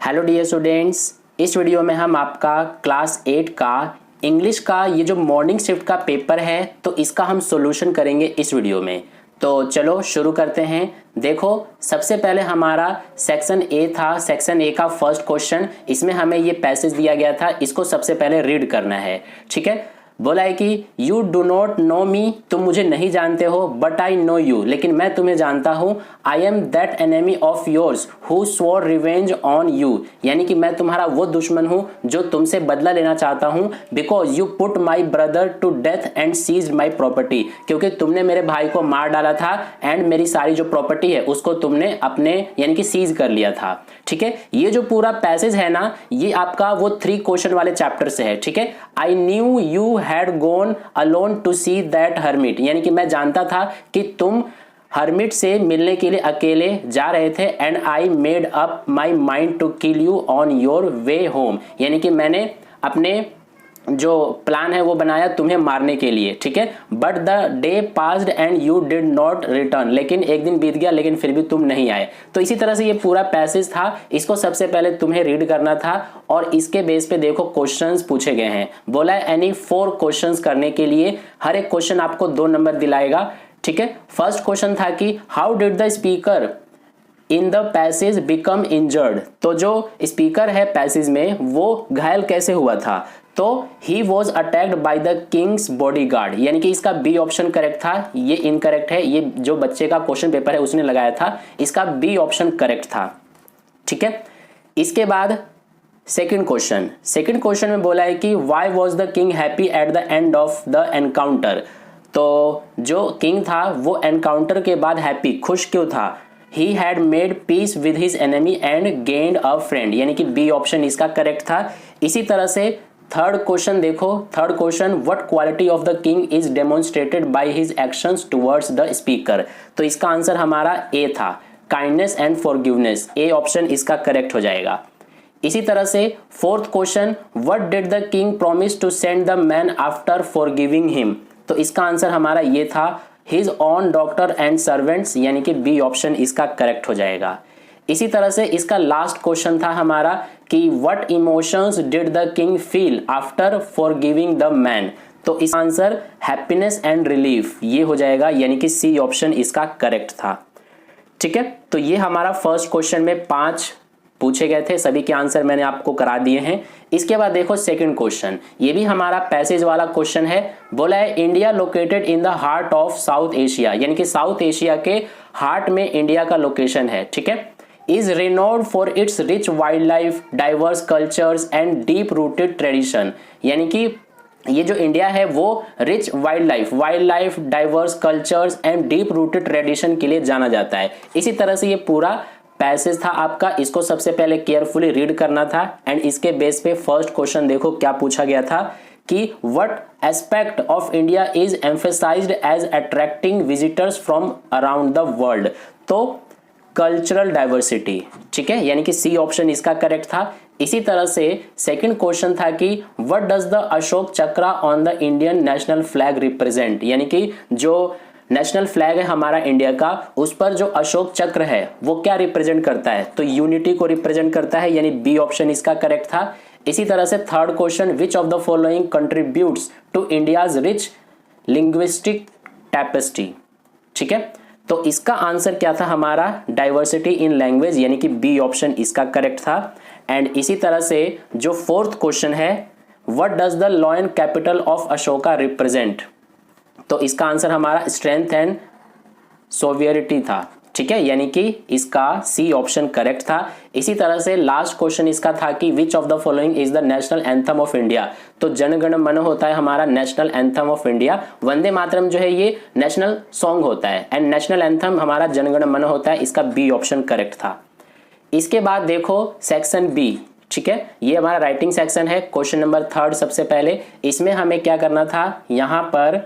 Hello dear students, इस video में हम आपका क्लास 8 का इंग्लिश का ये जो मॉर्निंग शिफ्ट का पेपर है तो इसका हम सॉल्यूशन करेंगे इस वीडियो में। तो चलो शुरू करते हैं। देखो, सबसे पहले हमारा सेक्शन ए था। सेक्शन ए का फर्स्ट क्वेश्चन, इसमें हमें ये पैसेज दिया गया था, इसको सबसे पहले रीड करना है। ठीक है, बोला है कि यू डू नॉट नो मी, तुम मुझे नहीं जानते हो, बट आई नो यू, लेकिन मैं तुम्हें जानता हूं। I am that enemy of yours who swore revenge on you, यानी कि मैं तुम्हारा वो दुश्मन हूं जो तुमसे बदला लेना चाहता हूं। Because you put my brother to death and seized my property, क्योंकि तुमने मेरे भाई को मार डाला था एंड मेरी सारी जो प्रॉपर्टी है उसको तुमने अपने यानी कि सीज कर लिया था। ठीक है, ये जो पूरा पैसेज है ना, ये आपका वो 3 क्वेश्चन वाले चैप्टर से है। ठीक है, I knew you had gone alone to see that hermit, यानी कि मैं जानता था कि तुम हर्मिट से मिलने के लिए अकेले जा रहे थे। And I made up my mind to kill you on your way home, यानी कि मैंने अपने जो प्लान है वो बनाया तुम्हें मारने के लिए। ठीक है, but the day passed and you did not return, लेकिन एक दिन बीत गया लेकिन फिर भी तुम नहीं आए। तो इसी तरह से ये पूरा पैसेज था, इसको सबसे पहले तुम्हें रीड करना था और इसके बेस पे देखो क्वेश्चंस पूछे गए हैं। बोला है एनी 4 क्वेश्चंस करने के लिए, हर एक क्वेश्चन आपको 2 नंबर दिलाएगा। ठीक है, फर्स्ट क्वेश्चन था कि how did the speaker in the passage become injured, तो जो स्पीकर है पैसेज में वो घायल कैसे हुआ था। तो he was attacked by the Kings bodyguard, यानी कि इसका बी ऑप्शन करेक्ट था, ये इनकरेक्ट है। ये जो बच्चे का क्वेश्चन पेपर है उसने लगाया था, इसका बी ऑप्शन करेक्ट था। ठीक है, इसके बाद सेकंड क्वेश्चन में बोला है कि why was the king happy at the end of the encounter, तो जो किंग था वो एनकाउंटर के बाद हैप्पी, खुश क्यों था। He had made peace with his enemy and gained a friend, यानी कि बी ऑप्शन इसका करेक्ट था। इसी तरह से थर्ड क्वेश्चन देखो, third question what quality of the king is demonstrated by his actions towards the speaker, तो इसका आंसर हमारा ए था, kindness and forgiveness, A option इसका करेक्ट हो जाएगा। इसी तरह से fourth question what did the king promise to send the man after forgiving him, तो इसका आंसर हमारा ये था his own doctor and servants, यानी कि बी ऑप्शन इसका करेक्ट हो जाएगा। इसी तरह से इसका लास्ट क्वेश्चन था हमारा कि what emotions did the king feel after forgiving the man, तो इस आंसर हैप्पीनेस एंड रिलीफ, ये हो जाएगा, यानी कि सी ऑप्शन इसका करेक्ट था। ठीक है, तो ये हमारा फर्स्ट क्वेश्चन में 5 पूछे गए थे, सभी के आंसर मैंने आपको करा दिए हैं। इसके बाद देखो सेकंड क्वेश्चन, ये भी हमारा पैसेज वाला क्वेश्चन है। बोला है India located in the heart of south Asia, यानी कि साउथ एशिया के हार्ट में इंडिया का लोकेशन है। ठीक है, is renowned for its rich wild life, diverse cultures and deep rooted tradition, यानी कि ये जो इंडिया है वो rich wild life, diverse cultures and deep rooted tradition के लिए जाना जाता है। इसी तरह से ये पूरा पैसेज था आपका, इसको सबसे पहले केयरफुली रीड करना था एंड इसके बेस पे फर्स्ट क्वेश्चन देखो क्या पूछा गया था कि what aspect of India is emphasised as attracting visitors from around the world, तो कल्चरल डाइवर्सिटी। ठीक है, यानी कि सी ऑप्शन इसका करेक्ट था। इसी तरह से सेकंड क्वेश्चन था कि व्हाट डज द अशोक चक्र on the Indian national flag represent, यानी कि जो नेशनल फ्लैग है हमारा इंडिया का, उस पर जो अशोक चक्र है वो क्या रिप्रेजेंट करता है, तो यूनिटी को रिप्रेजेंट करता है, यानी बी ऑप्शन इसका करेक्ट था। इसी तरह से third question which of the following contributes to India's rich linguistic tapestry. ठीक है, तो इसका आंसर क्या था हमारा डाइवर्सिटी इन लैंग्वेज, यानी कि बी ऑप्शन इसका करेक्ट था। एंड इसी तरह से जो फोर्थ क्वेश्चन है what does the lion capital of Ashoka represent, तो इसका आंसर हमारा स्ट्रेंथ एंड सोवियरिटी था। ठीक है, यानी कि इसका सी ऑप्शन करेक्ट था। इसी तरह से लास्ट क्वेश्चन इसका था कि विच of the following is the national anthem of India, तो जनगण मन होता है हमारा national anthem of India, Vande Mataram जो है ये नेशनल सॉन्ग होता है एंड नेशनल एंथम हमारा जनगण मन होता है, इसका बी ऑप्शन करेक्ट था। इसके बाद देखो सेक्शन बी। ठीक है, ये हमारा राइटिंग सेक्शन है, क्वेश्चन नंबर 3 सबसे पहले, इसमें हमें क्या करना था, यहाँ पर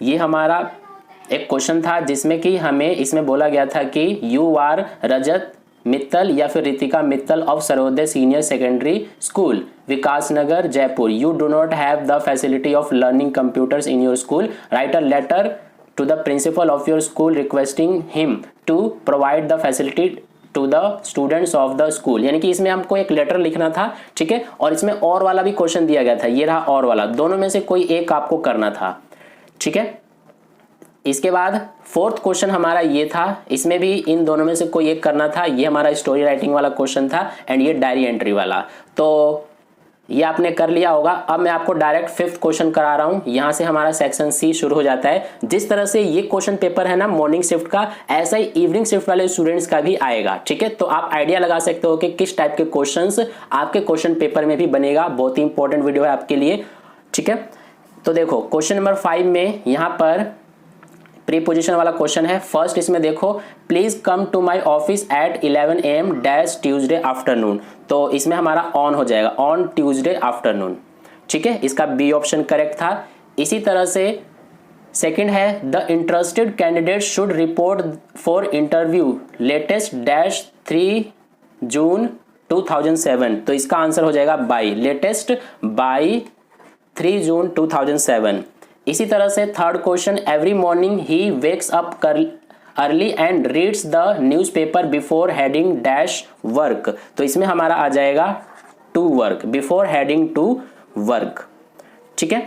ये हमारा एक क्वेश्चन था जिसमें कि हमें इसमें बोला गया था कि यू आर रजत मित्तल या फिर Ritika Mittal of Sarvodaya senior secondary school Vikas Nagar Jaipur, you do not have the facility of learning computers in your school, write a letter to the principal of your school requesting him to provide the facility to the students of the school, यानी कि इसमें हमको एक letter लिखना था, ठीक है, और इसमें और वाला भी क्वेश्चन दिया गया था, ये रहा और वाला, दोनों में से कोई एक आपको करना था, ठीक है। इसके बाद फोर्थ क्वेश्चन हमारा ये था, इसमें भी इन दोनों में से कोई एक करना था, ये हमारा स्टोरी राइटिंग वाला क्वेश्चन था एंड ये डायरी एंट्री वाला, तो ये आपने कर लिया होगा। अब मैं आपको डायरेक्ट फिफ्थ क्वेश्चन करा रहा हूँ, यहाँ से हमारा सेक्शन सी शुरू हो जाता है। जिस तरह से ये क्वेश्चन पेपर है ना मॉर्निंग शिफ्ट का, ऐसा ही इवनिंग शिफ्ट वाले स्टूडेंट्स का भी आएगा, ठीक है। तो आप आइडिया लगा सकते हो कि किस टाइप के क्वेश्चंस आपके क्वेश्चन पेपर में भी बनेगा। बहुत ही इंपॉर्टेंट वीडियो है आपके लिए, ठीक है। तो देखो क्वेश्चन नंबर 5 में यहाँ पर प्रीपोजिशन वाला क्वेश्चन है। फर्स्ट इसमें देखो, please come to my office at 11 AM dash Tuesday afternoon, तो इसमें हमारा ऑन हो जाएगा, ऑन ट्यूसडे आफ्टरनून, ठीक है। इसका बी ऑप्शन करेक्ट था। इसी तरह से सेकंड है, the interested candidate should report for interview latest dash 3 जून 2007, तो इसका आंसर हो जाएगा बाई, लेटेस्ट बाई 3 जून 2007। इसी तरह से third question, every morning he wakes up early and reads the newspaper before heading dash work, तो इसमें हमारा आ जाएगा to work, before heading to work, ठीक है।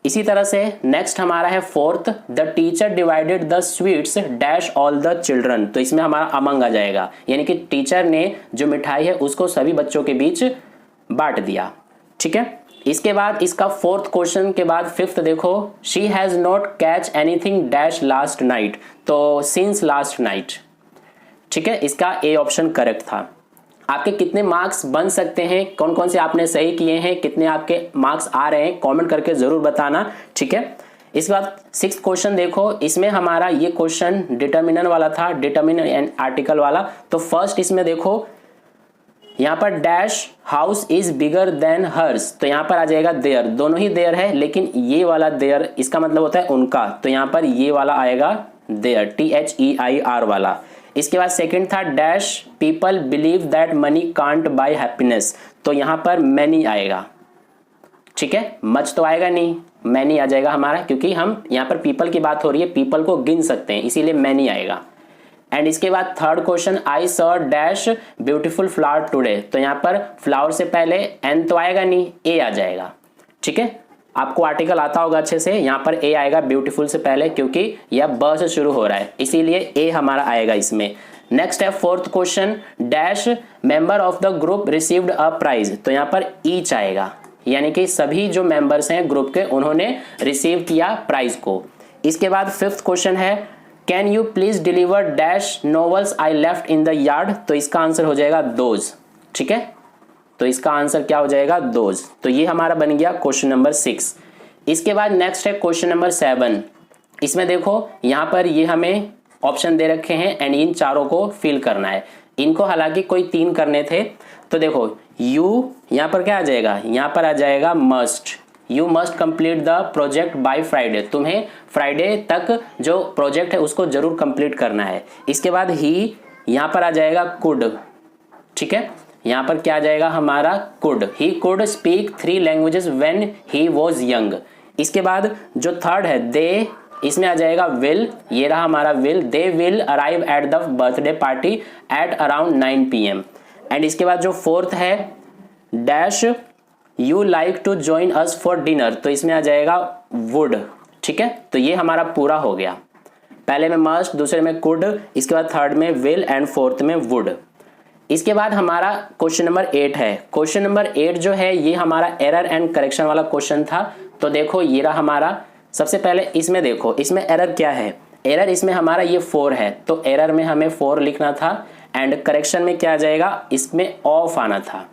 इसी तरह से नेक्स्ट हमारा है fourth, the teacher divided the sweets dash all the children, तो इसमें हमारा अमंग आ जाएगा, यानी कि टीचर ने जो मिठाई है उसको सभी बच्चों के बीच बांट दिया, ठीक है। इसके बाद इसका फोर्थ क्वेश्चन के बाद फिफ्थ देखो, she has not catch anything dash last night, तो सिंस लास्ट नाइट, ठीक है। इसका ए ऑप्शन करेक्ट था। आपके कितने मार्क्स बन सकते हैं, कौन कौन से आपने सही किए हैं, कितने आपके मार्क्स आ रहे हैं, कमेंट करके जरूर बताना, ठीक है। इसके बाद सिक्स्थ क्वेश्चन देखो, इसमें हमारा ये क्वेश्चन डिटर्मिनर वाला था, डिटर्मिनर एंड आर्टिकल वाला। तो फर्स्ट इसमें देखो यहाँ पर dash house is bigger than hers, तो यहाँ पर आ जाएगा देयर, दोनों ही देयर है, लेकिन ये वाला देयर इसका मतलब होता है उनका, तो यहाँ पर ये वाला आएगा देयर, THEIR वाला। इसके बाद सेकंड था, dash people believe that money can't buy happiness, तो यहाँ पर मैनी आएगा, ठीक है। मच तो आएगा नहीं, मैनी आ जाएगा हमारा, क्योंकि हम यहाँ पर पीपल की बात हो रही है, पीपल को गिन सकते हैं, इसीलिए मैनी आएगा। एंड इसके बाद third question, I saw dash beautiful flower today, तो यहाँ पर फ्लावर से पहले एन तो आएगा नहीं, ए आ जाएगा, ठीक है। आपको आर्टिकल आता होगा अच्छे से, यहाँ पर ए आएगा ब्यूटीफुल से पहले, क्योंकि यह ब से शुरू हो रहा है, इसीलिए ए हमारा आएगा इसमें। नेक्स्ट है fourth question, dash member of the group received a prize, तो यहाँ पर ईच आएगा, यानी कि सभी जो मेंबर्स हैं ग्रुप के उन्होंने रिसीव किया प्राइज को। इसके बाद फिफ्थ क्वेश्चन है, can you please deliver dash novels I left in the yard, तो इसका आंसर हो जाएगा दोज, ठीक है। तो इसका आंसर क्या हो जाएगा, दोज। तो ये हमारा बन गया क्वेश्चन नंबर 6। इसके बाद नेक्स्ट है क्वेश्चन नंबर 7। इसमें देखो यहाँ पर ये हमें ऑप्शन दे रखे हैं एंड इन चारों को फिल करना है। इनको हालांकि कोई 3 करने थे, तो देखो यू यहाँ पर क्या आ जाएगा, यहाँ पर आ जाएगा must, you must complete the project by Friday, तुम्हें फ्राइडे तक जो प्रोजेक्ट है उसको जरूर कंप्लीट करना है। इसके बाद ही यहाँ पर आ जाएगा कुड, ठीक है, यहाँ पर क्या आ जाएगा हमारा could, he could speak 3 languages when he was young. इसके बाद जो थर्ड है दे, इसमें आ जाएगा विल, ये रहा हमारा will, they will arrive at the birthday party at around 9 PM। And इसके बाद जो फोर्थ है dash you like to join us for dinner, तो इसमें आ जाएगा वुड, ठीक है। तो ये हमारा पूरा हो गया, पहले में मस्ट, दूसरे में कुड, इसके बाद थर्ड में विल एंड फोर्थ में वुड। इसके बाद हमारा क्वेश्चन नंबर 8 है। क्वेश्चन नंबर 8 जो है ये हमारा एरर एंड करेक्शन वाला क्वेश्चन था। तो देखो ये रहा हमारा, सबसे पहले इसमें देखो, इसमें एरर क्या है, एरर इसमें हमारा ये 4 है, तो एरर में हमें 4 लिखना था एंड करेक्शन में क्या आ जाएगा, इसमें ऑफ आना था,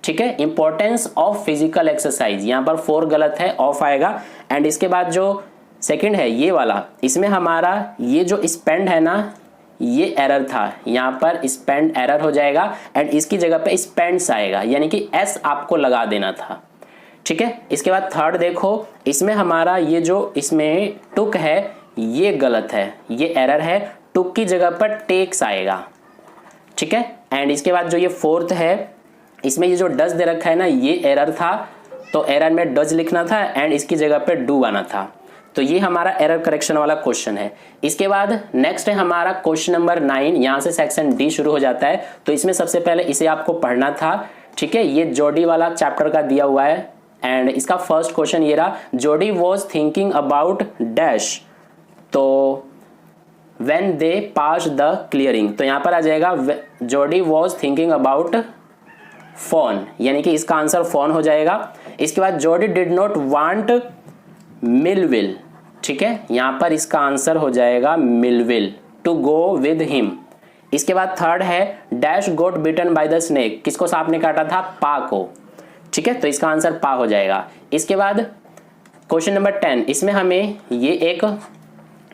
ठीक है। इंपॉर्टेंस ऑफ फिजिकल एक्सरसाइज, यहाँ पर 4 गलत है, ऑफ आएगा। एंड इसके बाद जो सेकंड है ये वाला, इसमें हमारा ये जो स्पेंड है ना, ये एरर था, यहाँ पर स्पेंड एरर हो जाएगा एंड इसकी जगह पे स्पेंड्स आएगा, यानी कि एस आपको लगा देना था, ठीक है। इसके बाद थर्ड देखो, इसमें हमारा ये जो इसमें टुक है ये गलत है, ये एरर है, टुक की जगह पर टेक्स आएगा, ठीक है। एंड इसके बाद जो ये फोर्थ है, इसमें ये जो डज दे रखा है ना, ये एरर था, तो एरर में डज लिखना था एंड इसकी जगह पे डू आना था। तो ये हमारा एरर करेक्शन वाला क्वेश्चन है। इसके बाद नेक्स्ट है हमारा क्वेश्चन नंबर 9। यहाँ से सेक्शन डी शुरू हो जाता है। तो इसमें सबसे पहले इसे आपको पढ़ना था, ठीक है। ये जोडी वाला चैप्टर का दिया हुआ है एंड इसका फर्स्ट क्वेश्चन ये रहा, जोडी वॉज थिंकिंग अबाउट डैश तो when they pass the clearing. तो यहाँ पर आ जाएगा जोडी वॉज थिंकिंग अबाउट फोन, यानी कि इसका आंसर फोन हो जाएगा। इसके बाद जोडी डिड नॉट वांट मिलविल, ठीक है, यहां पर इसका आंसर हो जाएगा मिलविल टू गो विद हिम। इसके बाद थर्ड है dash goat bitten by the snake, किसको सांप ने काटा था, पा को, ठीक है, तो इसका आंसर पा हो जाएगा। इसके बाद क्वेश्चन नंबर 10, इसमें हमें ये एक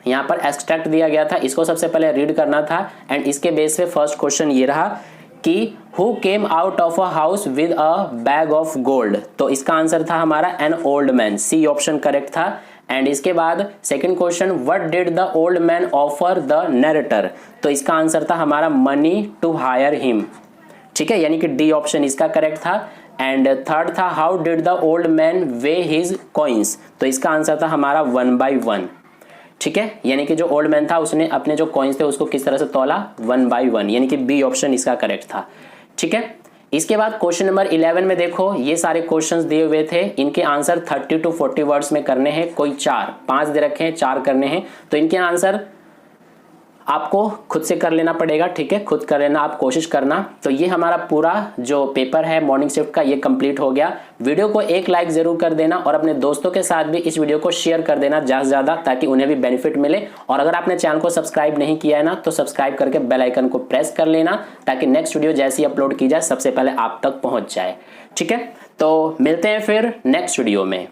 यहां पर एक्सट्रैक्ट दिया गया था, इसको सबसे पहले रीड करना था एंड इसके बेस पे फर्स्ट क्वेश्चन ये रहा कि who came out of a house with a bag of gold. तो इसका आंसर था हमारा an old man, C option correct था। एंड इसके बाद second question, what did the old man offer the narrator. तो इसका आंसर था हमारा मनी टू हायर हिम, ठीक है, यानी कि डी ऑप्शन इसका करेक्ट था। एंड थर्ड था how did the old man way his coins. तो इसका आंसर था हमारा 1 by 1, ठीक है, यानी कि जो ओल्ड मैन था उसने अपने जो कॉइन्स थे उसको किस तरह से तोला, 1 by 1, यानी कि बी ऑप्शन इसका करेक्ट था, ठीक है। इसके बाद क्वेश्चन नंबर 11 में देखो ये सारे क्वेश्चंस दिए हुए थे, इनके आंसर 30 to 40 वर्ड्स में करने हैं। कोई 5 दे रखे हैं, 4 करने हैं, तो इनके आंसर आपको खुद से कर लेना पड़ेगा, ठीक है, खुद कर लेना, आप कोशिश करना। तो ये हमारा पूरा जो पेपर है मॉर्निंग शिफ्ट का ये कंप्लीट हो गया। वीडियो को एक लाइक जरूर कर देना और अपने दोस्तों के साथ भी इस वीडियो को शेयर कर देना ज़्यादा से ज़्यादा, ताकि उन्हें भी बेनिफिट मिले। और अगर आपने चैनल को सब्सक्राइब नहीं किया है ना, तो सब्सक्राइब करके बेल आइकन को प्रेस कर लेना, ताकि नेक्स्ट वीडियो जैसी अपलोड की जाए सबसे पहले आप तक पहुँच जाए, ठीक है। तो मिलते हैं फिर नेक्स्ट वीडियो में।